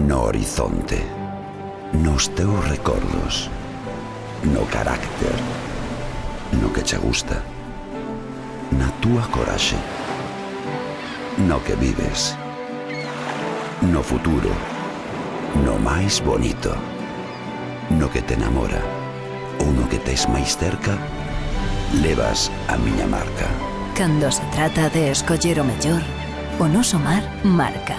no horizonte, nos teus recordos, no carácter, no que che gusta, na túa coraxe, no que vives, no futuro, no máis bonito, no que te enamora ou no que tes máis cerca, levas a miña marca. Cando se trata de escoller o mellor, o noso mar marca.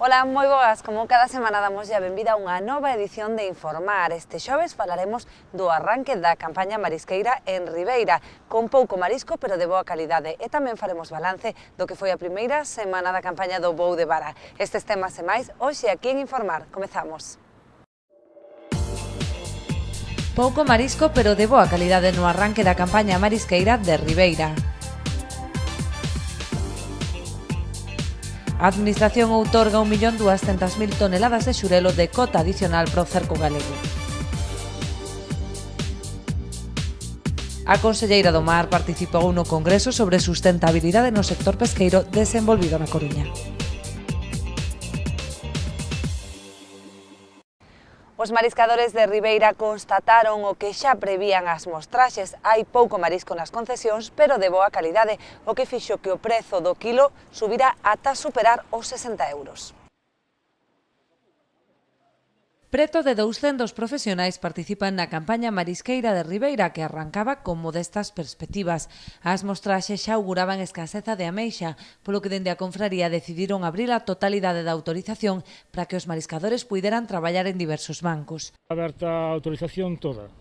Ola, moi boas, como cada semana damos a benvida a unha nova edición de Informar. Este xoves falaremos do arranque da campaña marisqueira en Ribeira, con pouco marisco pero de boa calidade, e tamén faremos balance do que foi a primeira semana da campaña do Bou de Vara. Estes temas e máis, hoxe aquí en Informar. Comezamos. Pouco marisco pero de boa calidade no arranque da campaña marisqueira de Ribeira. A Administración outorga 1.200.000 toneladas de xurelo de cota adicional para o cerco galego. A Conselleira do Mar participou no Congreso sobre sustentabilidade no sector pesqueiro desenvolvido na Coruña. Os mariscadores de Ribeira constataron o que xa prevían as mostraxes. Hai pouco marisco nas concesións, pero de boa calidade, o que fixo que o prezo do quilo subira ata superar os 60 euros. Preto de 200 profesionais participan na campaña marisqueira de Ribeira, que arrancaba con modestas perspectivas. As mostraxes xa auguraban escaseza de ameixa, polo que dende a confraría decidiron abrir a totalidade da autorización para que os mariscadores puideran traballar en diversos bancos. Aberta a autorización toda,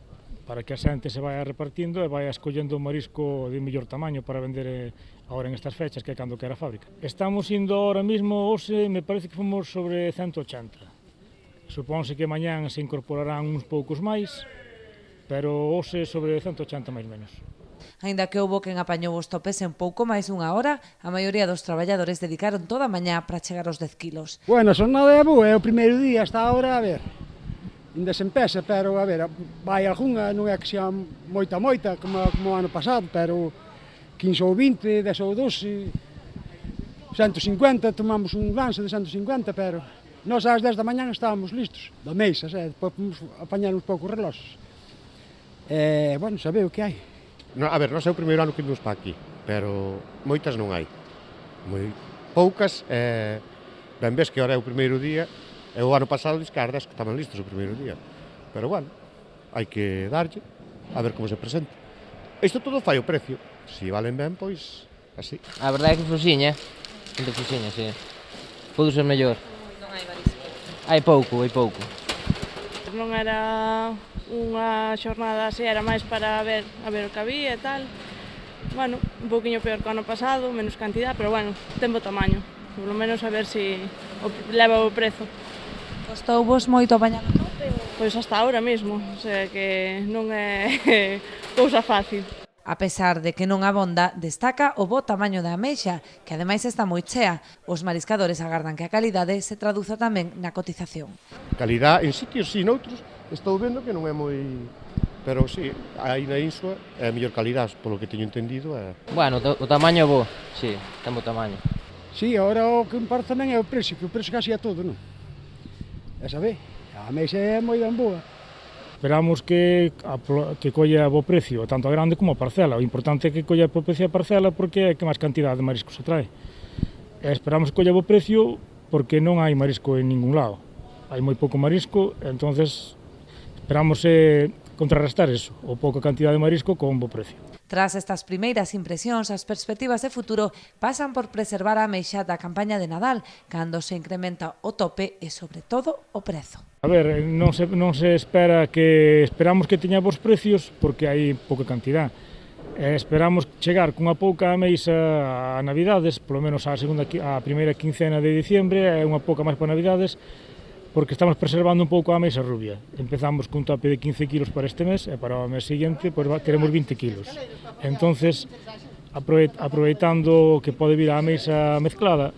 para que a xente se vaya repartindo e vaya escollendo o marisco de mellor tamaño para vender agora en estas fechas, que é cando quera a fábrica. Estamos indo ahora mismo, hoxe me parece que fomos sobre 180. Supónse que mañán se incorporarán uns poucos máis, pero hoxe sobre 180 máis menos. Aínda que houbo quen apañou os topes en pouco máis dunha hora, a maioría dos traballadores dedicaron toda a mañá para chegar aos 10 kilos. Bueno, son nada é boa, é o primeiro día hasta agora, a ver, ainda se empeza, pero a ver, vai algunha, non é que sea moita como o ano pasado, pero 15 ou 20, 10 ou 12, 150, tomamos un lance de 150, pero nós ás 10 da mañá estábamos listos, da mesa, depois podemos apañar uns poucos reloxos. Bueno, sabe o que hai. A ver, nós é o primeiro ano que vimos para aquí, pero moitas non hai. Moi poucas, ben ves que ahora é o primeiro día, e o ano pasado descardas que estaban listos o primeiro día. Pero bueno, hai que darlle, a ver como se presenta. Isto todo fai o precio, se valen ben, pois, así. A verdade é que fluxiña, entre fluxiña, sí. Pode ser mellor. Hai pouco. Non era unha xornada así, era máis para ver o que había e tal. Bueno, un pouquiño peor que o ano pasado, menos cantidad, pero bueno, ten bo tamaño. Por lo menos a ver se leva o prezo. Costou vos moito apañar o tope? Pois hasta ahora mesmo, o sea que non é cousa fácil. A pesar de que non abonda, destaca o bo tamaño da ameixa, que ademais está moi chea. Os mariscadores agardan que a calidade se traduza tamén na cotización. Calidad en sitios, sí, noutros, estou vendo que non é moi... Pero sí, aí na Insua é a mellor calidad, polo que teño entendido. Bueno, o tamaño é bo, sí, ten bo tamaño. Sí, agora o que importa tamén é o precio, que o precio casi é todo, non? E sabe, a ameixa é moi ben boa. Esperamos que colla bo precio, tanto a grande como a parcela. O importante é que colla bo precio a parcela porque é que máis cantidad de marisco se trae. E esperamos que colla bo precio porque non hai marisco en ningún lado. Hai moi pouco marisco, entonces esperamos contrarrestar eso, o pouca cantidad de marisco con bo precio. Tras estas primeiras impresións, as perspectivas de futuro pasan por preservar a ameixa da campaña de Nadal, cando se incrementa o tope e, sobre todo, o prezo. A ver, non se espera que... Esperamos que teña bons precios porque hai pouca cantidad. Esperamos chegar cunha pouca ameixa a Navidades, polo menos a primeira quincena de diciembre, e unha pouca máis para Navidades, porque estamos preservando un pouco a ameixa rubia. Empezamos cun tope de 15 kilos para este mes, e para o mes seguinte queremos 20 kilos. Entonces, aproveitando que pode vir a ameixa mezclada,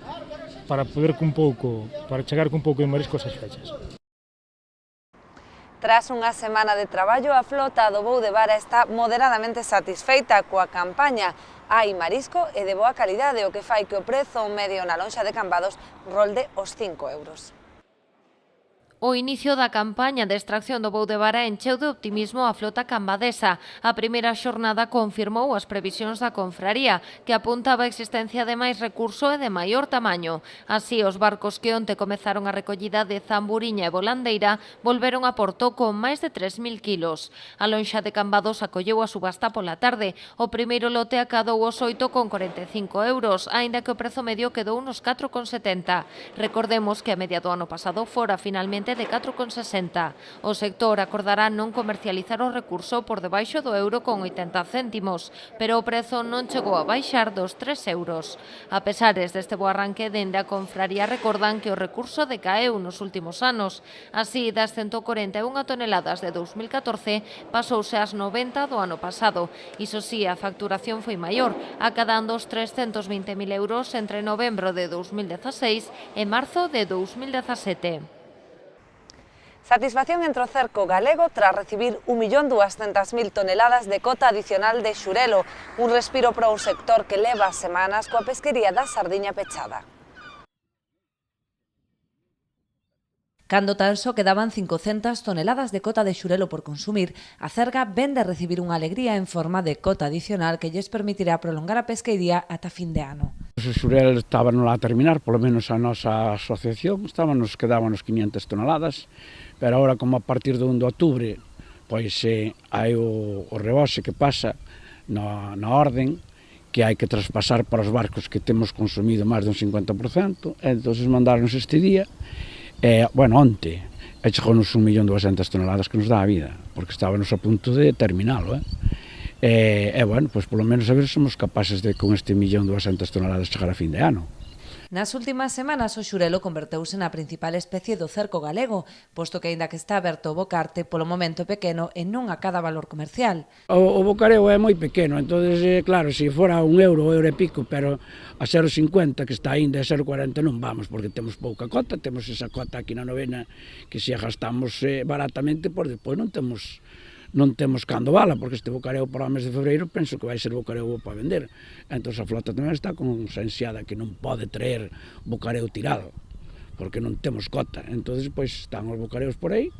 para chegar cun pouco de marisco a esas fechas. Tras unha semana de traballo, a flota do Bou de Vara está moderadamente satisfeita coa campaña. Hai marisco e de boa calidade, o que fai que o prezo medio na lonxa de Cambados rolde os 5 euros. O inicio da campaña de extracción do Bou de Vara encheu de optimismo a flota cambadesa. A primeira xornada confirmou as previsións da confraría, que apuntaba a existencia de máis recurso e de maior tamaño. Así, os barcos que onte comezaron a recollida de Zamburiña e Volandeira volveron a Porto con máis de 3.000 kilos. A lonxa de Cambados acolleu a subasta pola tarde. O primeiro lote acadou os 8,45 euros, aínda que o prezo medio quedou nos 4,70. Recordemos que a media do ano pasado fora finalmente de 4,60. O sector acordará non comercializar o recurso por debaixo do euro con 80 céntimos, pero o prezo non chegou a baixar dos 3 euros. A pesares deste bo arranque, dende a confraría recordan que o recurso decaeu nos últimos anos. Así, das 141 toneladas de 2014, pasouse ás 90 do ano pasado. Iso sí, a facturación foi maior, acadando os 320.000 euros entre novembro de 2016 e marzo de 2017. Satisfacción entre o cerco galego tras recibir 1.200.000 toneladas de cota adicional de xurelo, un respiro para un sector que leva semanas coa pesquería da sardiña pechada. Cando tan só quedaban 500 toneladas de cota de xurelo por consumir, a Cerga ven de recibir unha alegría en forma de cota adicional que lles permitirá prolongar a pesquería ata fin de ano. O xurel estábamos a terminar, polo menos a nosa asociación, quedábamos 500 toneladas, pero agora como a partir do 1 de outubro, pois hai o reboxe que pasa na orden, que hai que traspasar para os barcos que temos consumido máis dun 50%, entón mandaronnos este día, onte, chegounos 1.200.000 toneladas que nos dá a vida, porque estábamos a punto de terminalo, pois polo menos a ver se somos capaces de con este 1.200.000 toneladas chegar a fin de ano. Nas últimas semanas o xurelo converteuse na principal especie do cerco galego, posto que aínda que está aberto o bocarte, polo momento pequeno e non acada valor comercial. O bocareo é moi pequeno, entón, claro, se fora €1, euro e pico, pero a 0,50 que está aínda a 0,40 non vamos, porque temos pouca cota, temos esa cota aquí na novena que se a gastamos baratamente, por despois non temos cando vala, porque este bocareo para o mes de febreiro penso que vai ser bocareo para vender. Entón a flota tamén está consensiada que non pode traer bocareo tirado, porque non temos cota. Entón, pois, están os bocareos por aí,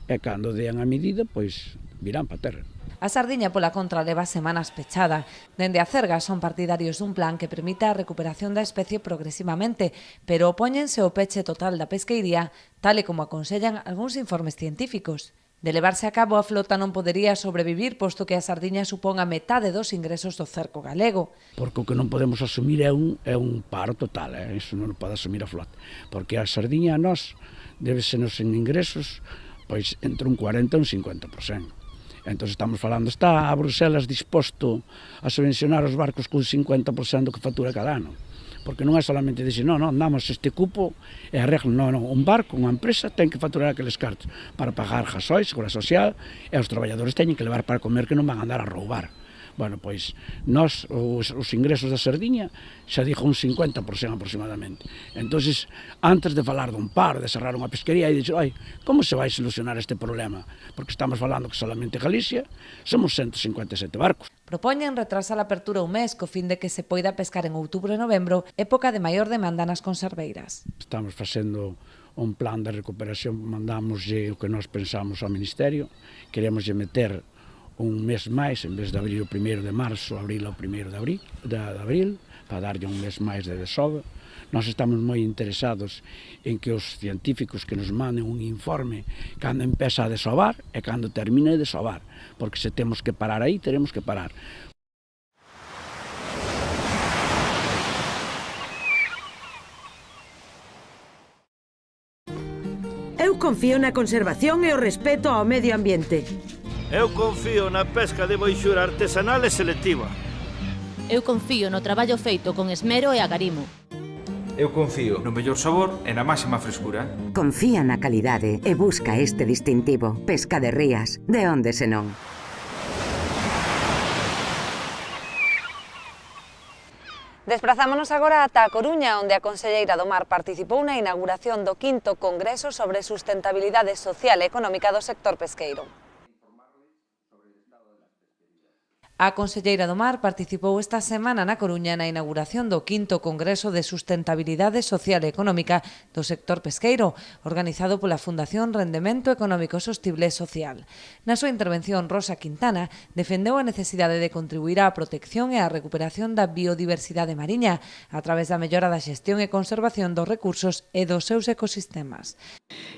e cando dean a medida, pois, virán para a terra. A sardiña, pola contra, leva semanas pechada. Dende a Cerga son partidarios dun plan que permita a recuperación da especie progresivamente, pero opóñense ao peche total da pesqueiría, tal e como aconsellan algúns informes científicos. De levarse a cabo, a flota non podería sobrevivir, posto que a sardiña supón a metade dos ingresos do cerco galego. Porque o que non podemos asumir é un paro total, iso non pode asumir a flota. Porque a sardiña a nós débsenos en ingresos pois entre un 40 e un 50%. Entón estamos falando, está a Bruselas disposto a subvencionar os barcos cun 50% do que factura cada ano. Porque non é solamente dicir, non, damos este cupo e arreglo, non, un barco, unha empresa ten que facturar aqueles cartos para pagar gasoil, seguridade social, e os traballadores teñen que levar para comer, que non van a andar a roubar. Bueno, pois, nós, os ingresos da sardiña, xa dixo un 50% aproximadamente. Entón, antes de falar dun paro, de cerrar unha pesquería, e dixo, como se vai solucionar este problema? Porque estamos falando que solamente Galicia somos 157 barcos. Propoñen retrasar a apertura un mes, co fin de que se poida pescar en outubro e novembro, época de maior demanda nas conserveiras. Estamos facendo un plan de recuperación, mandamoslle o que nós pensamos ao Ministerio, queremoslle meter un mes máis, en vez de abrir o 1 de marzo, abrir o 1 de abril, para darlle un mes máis de desove. Nós estamos moi interesados en que os científicos que nos manden un informe cando empeza a desovar e cando termine de desovar, porque se temos que parar aí, teremos que parar. Eu confío na conservación e o respeto ao medio ambiente. Eu confío na pesca de boixura artesanal e selectiva. Eu confío no traballo feito con esmero e agarimo. Eu confío no mellor sabor e na máxima frescura. Confía na calidade e busca este distintivo. Pesca de rías, de onde senón. Desprazámonos agora ata a Coruña, onde a Conselleira do Mar participou na inauguración do 5º Congreso sobre Sustentabilidade Social e Económica do Sector Pesqueiro. A Conselleira do Mar participou esta semana na Coruña na inauguración do 5º Congreso de Sustentabilidade Social e Económica do Sector Pesqueiro, organizado pola Fundación Rendemento Económico Sostible e Social. Na súa intervención, Rosa Quintana defendeu a necesidade de contribuir á protección e á recuperación da biodiversidade mariña a través da mellora da xestión e conservación dos recursos e dos seus ecosistemas.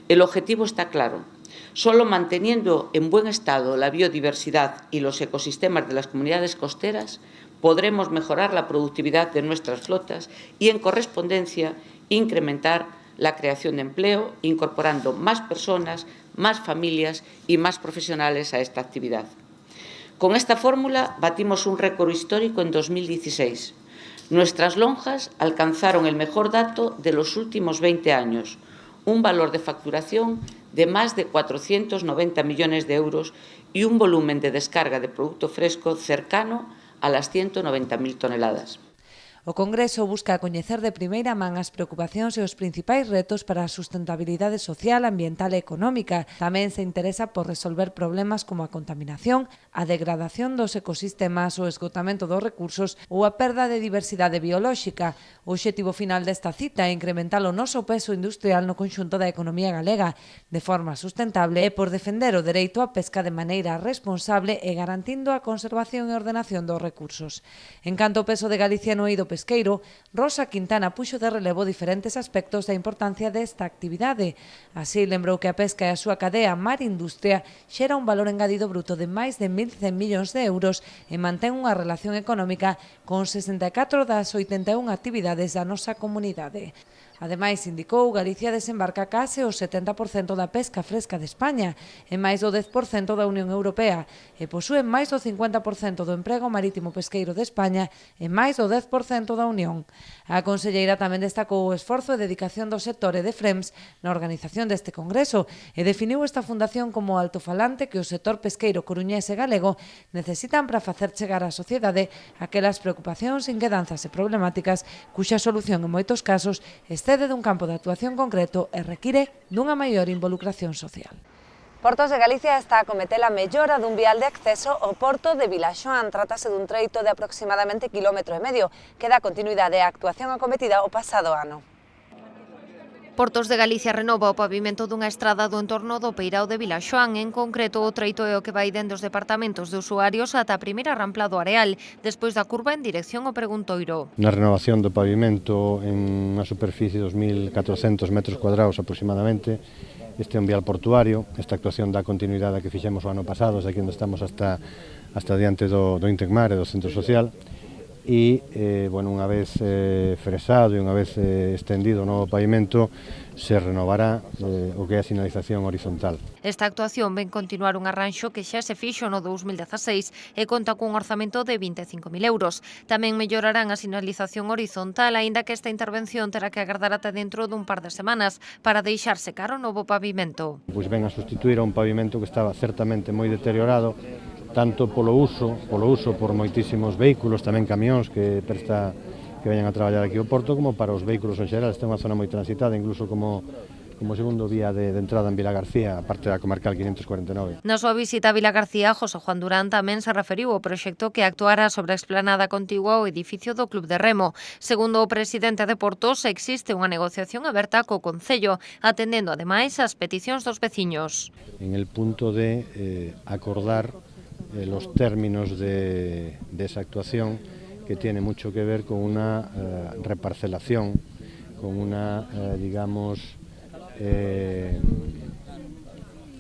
El objetivo está claro. Solo manteniendo en buen estado la biodiversidad y los ecosistemas de las comunidades costeras podremos mejorar la productividad de nuestras flotas y, en correspondencia, incrementar la creación de empleo, incorporando más personas, más familias y más profesionales a esta actividad. Con esta fórmula batimos un récord histórico en 2016. Nuestras lonjas alcanzaron el mejor dato de los últimos 20 años, un valor de facturación de más de 490 millones de euros y un volumen de descarga de producto fresco cercano a las 190.000 toneladas. O Congreso busca coñecer de primeira man as preocupacións e os principais retos para a sustentabilidade social, ambiental e económica. Tamén se interesa por resolver problemas como a contaminación, a degradación dos ecosistemas, o esgotamento dos recursos ou a perda de diversidade biolóxica. O obxectivo final desta cita é incrementar o noso peso industrial no conxunto da economía galega de forma sustentable e por defender o dereito á pesca de maneira responsable e garantindo a conservación e ordenación dos recursos. En canto ao peso de Galicia no eido pesqueiro, Rosa Quintana puxo de relevo diferentes aspectos da importancia desta actividade. Así, lembrou que a pesca e a súa cadea mar-industria xera un valor engadido bruto de máis de 1.100 millóns de euros e mantén unha relación económica con 64 das 81 actividades da nosa comunidade. Ademais, indicou, Galicia desembarca case o 70% da pesca fresca de España e máis do 10% da Unión Europea e posúe máis do 50% do emprego marítimo pesqueiro de España e máis do 10% da Unión. A conselleira tamén destacou o esforzo e dedicación do sector e de FREMS na organización deste congreso e definiu esta fundación como o altofalante que o sector pesqueiro coruñés e galego necesitan para facer chegar á sociedade aquelas preocupacións, inquedanzas e problemáticas cuxa solución en moitos casos excede dun campo de actuación concreto e require dunha maior involucración social. Portos de Galicia está a cometer a mellora dun vial de acceso ao porto de Vilaxoán. Trátase dun treito de aproximadamente 1,5 km que dá continuidade á actuación acometida o pasado ano. Portos de Galicia renova o pavimento dunha estrada do entorno do Peirao de Vilaxoán. En concreto, o treito é o que vai dende os departamentos de usuarios ata a primeira rampla do Areal, despois da curva en dirección ao Preguntoiro. Na renovación do pavimento en unha superficie de 2.400 metros cuadrados aproximadamente, este é un vial portuario. Esta actuación dá continuidade a que fixemos o ano pasado, desde aquí onde estamos hasta diante do Intecmar e do Centro Social. E, unha vez fresado e unha vez estendido o novo pavimento, se renovará o que é a sinalización horizontal. Esta actuación ven continuar un arranxo que xa se fixo no 2016 e conta cun orzamento de 25.000 euros. Tamén mellorarán a sinalización horizontal, aínda que esta intervención terá que agardar ata dentro dun par de semanas para deixar secar o novo pavimento. Pois ven a sustituir a un pavimento que estaba certamente moi deteriorado, tanto polo uso por moitísimos vehículos, tamén camións que veñan a traballar aquí ao porto, como para os vehículos en xeral. Esta é unha zona moi transitada, incluso como segundo vía de entrada en Vilagarcía, a parte da comarcal 549. Na súa visita a Vilagarcía, José Juan Durán tamén se referiu ao proxecto que actuará sobre a explanada contigua ao edificio do Club de Remo. Segundo o presidente de Portos, existe unha negociación aberta co Concello, atendendo ademais as peticións dos veciños. En el punto de acordar los términos de esa actuación, que tiene mucho que ver con una reparcelación, con una,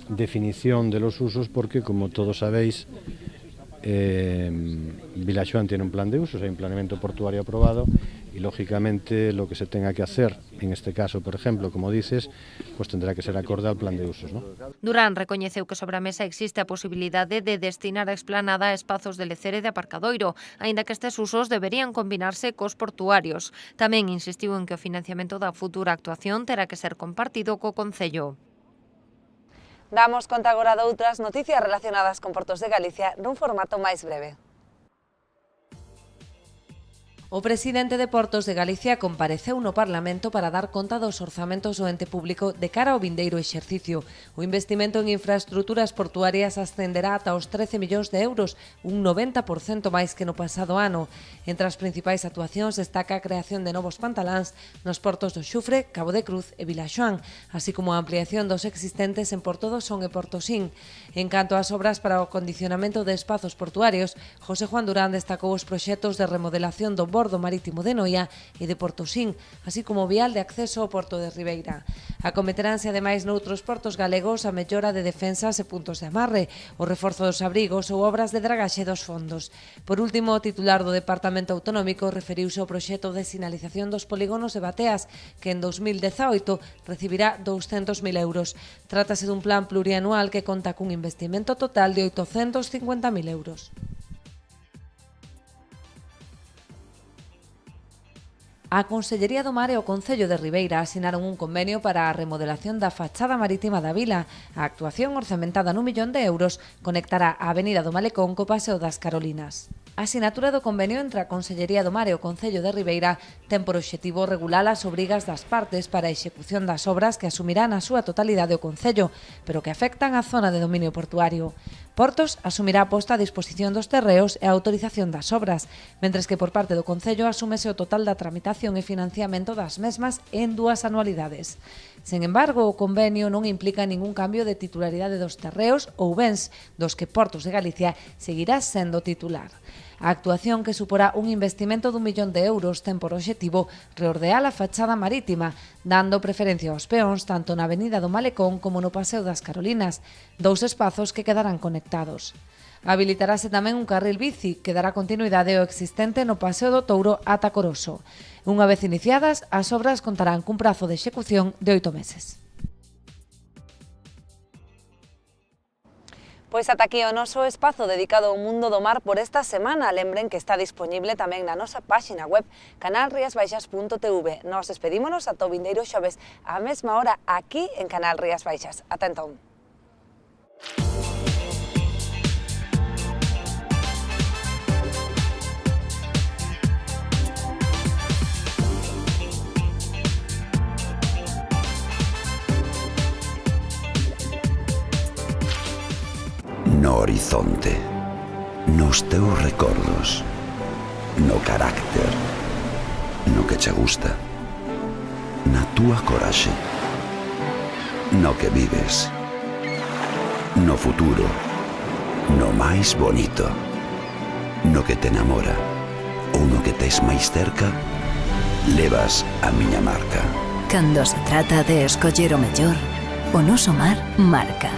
definición de los usos, porque como todos sabéis, Vilaxoán tiene un plan de usos, hay un planeamiento portuario aprobado y lógicamente lo que se tenga que hacer, en este caso, por ejemplo, como dices, pues tendrá que ser acorde al plan de usos, ¿no? Durán recoñeceu que sobre a mesa existe a posibilidade de destinar a explanada a espazos de lecer e de aparcadoiro, aínda que estes usos deberían combinarse cos portuarios. Tamén insistiu en que o financiamento da futura actuación terá que ser compartido co Concello. Damos conta agora de outras noticias relacionadas con Portos de Galicia nun formato máis breve. O presidente de Portos de Galicia compareceu no Parlamento para dar conta dos orzamentos do ente público de cara ao vindeiro exercicio. O investimento en infraestruturas portuarias ascenderá ata os 13 millóns de euros, un 90% máis que no pasado ano. Entre as principais actuacións destaca a creación de novos pantaláns nos portos do Xufre, Cabo de Cruz e Vilaxoán, así como a ampliación dos existentes en Porto do Son e Portosín. En canto ás obras para o acondicionamento de espazos portuarios, José Juan Durán destacou os proxectos de remodelación do bordo marítimo de Noia e de Portosín, así como o vial de acceso ao porto de Ribeira. Acometeránse ademais noutros portos galegos a mellora de defensas e puntos de amarre, o reforzo dos abrigos ou obras de dragaxe dos fondos. Por último, o titular do Departamento Autonómico referiuse ao proxecto de sinalización dos polígonos de Bateas, que en 2018 recibirá 200.000 euros. Trátase dun plan plurianual que conta cun investimento total de 850.000 euros. A Consellería do Mar e o Concello de Ribeira asinaron un convenio para a remodelación da fachada marítima da vila. A actuación, orzamentada n1 millón de euros, conectará a Avenida do Malecón co Paseo das Carolinas. A sinatura do convenio entre a Consellería do Mar e o Concello de Ribeira ten por obxectivo regular as obrigas das partes para a execución das obras que asumirán a súa totalidade o Concello, pero que afectan a zona de dominio portuario. Portos asumirá a posta a disposición dos terreos e a autorización das obras, mentres que por parte do Concello asúmese o total da tramitación e financiamento das mesmas en 2 anualidades. Sen embargo, o convenio non implica ningún cambio de titularidade dos terreos ou bens dos que Portos de Galicia seguirá sendo titular. A actuación, que suporá un investimento de 1 millón de euros, ten por obxectivo reordear a fachada marítima, dando preferencia aos peóns tanto na Avenida do Malecón como no Paseo das Carolinas, 2 espazos que quedarán conectados. Habilitarase tamén un carril bici que dará continuidade ao existente no Paseo do Touro ata Coroso. Unha vez iniciadas, as obras contarán cun prazo de execución de 8 meses. Pois ata aquí o noso espazo dedicado ao mundo do mar por esta semana. Lembren que está disponible tamén na nosa páxina web canalriasbaixas.tv. Nos despedímonos ata o vindeiro xoves á mesma hora aquí en Canal Rías Baixas. Ata entón. No horizonte, nos teus recordos, no carácter, no que che gusta, na túa coraxe, no que vives, no futuro, no máis bonito, no que te enamora ou no que tes máis cerca, levas a miña marca. Cando se trata de escoller o mellor, o noso mar marca.